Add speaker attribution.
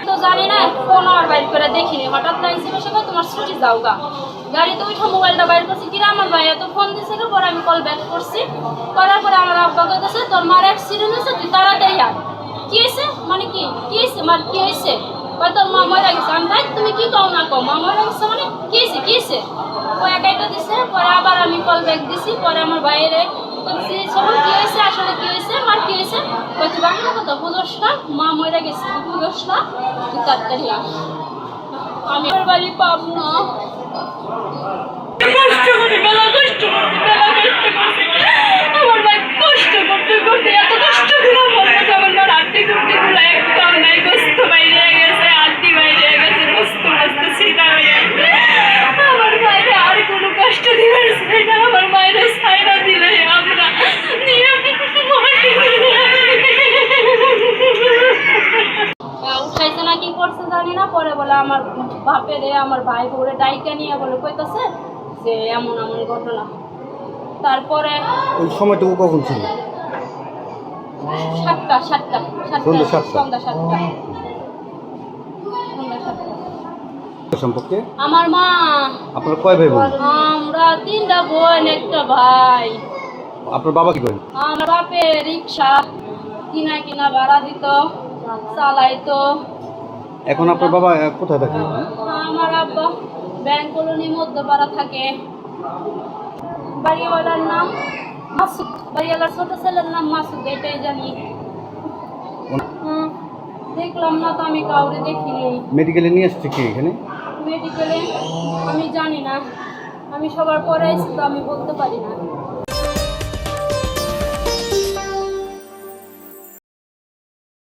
Speaker 1: তো জানি না, ফোন আর বাইর করে দেখিনি, হঠাৎ লাগছে বসে তোমার ছুটি যাও গা। গাড়িতে উঠে মোবাইলটা বাইর করছি, কিনা আমার ভাই এত ফোন দিছে, পরে আমি কল ব্যাক করছি। করার পরে আমার আব্বা কইতেছে তোর মার অ্যাক্সিডেন্ট হয়েছে, তুই তাড়াতাড়ি আয়। কি হয়েছে মানে কি হয়েছে মার, কি হয়েছে? তোর মা মরে গেছে। আমি ভাই তুমি কি কও না কও, মা মরে গেছে মানে কি হয়েছে? ও একাইটা দিছে। পরে আবার আমি কল ব্যাক দিছি। পরে আমার ভাইয়েরে বলছি কি হয়েছে, আসলে কি হয়েছে, মার কি হয়েছে? তুই বাংলা কথা বুঝোস না, মা মরে গেছে, তুই বুঝোস না, তুই তাড়াতাড়ি আস। আমি আমার বাড়ি পাব না। কষ্ট করে বেলা কষ্ট করছি আমার ভাই, কষ্ট করতে করতে এত কষ্ট করে আমার মার আটটি করতে গুলো একদম নাই, গোস্ত বাইরে গেছে, আটটি বাইরে গেছে, গোস্ত মস্ত ছিটা হয়ে আমার ভাইরে আর কোনো কষ্ট দিবার চাই না। আমার মায়ের ছাইরা দিলে আমরা নিয়ে উঠাইছে না, কি করছে জানি না। পরে বলে আমার বাপেরে আমার ভাই বউরে ডাইকা নিয়ে বলে কইতাছে যে এমন এমন ঘটনা। তারপরে
Speaker 2: ওই সময়টুকু কখন ছিল?
Speaker 1: সন্ধ্যা 7টা।
Speaker 2: সম্পর্কে
Speaker 1: আমার মা,
Speaker 2: আপনার কয় ভাই বোন?
Speaker 1: আমরা 3টা বোন, একটা ভাই।
Speaker 2: আপনার বাবা কি করেন?
Speaker 1: আমার বাপে রিক্সা কিনা ভাড়া দিত, চালাইতো।
Speaker 2: এখন আপনার বাবা কোথায় থাকে?
Speaker 1: আমার আব্বা ব্যাংক কলোনি মধ্যপাড়া থাকে। বাড়িওয়ালার নাম মাসুদ, বাড়িওয়ালার ছোট ছেলের নাম মাসুদ, এটাই জানি। দেখলাম না তো, আমি কাউরে দেখিনি।
Speaker 2: মেডিকেলে নিয়ে আসছে কি এখানে?
Speaker 1: মেডিকেলে আমি জানি না, আমি সবার পরে এসে তো আমি বলতে পারি না।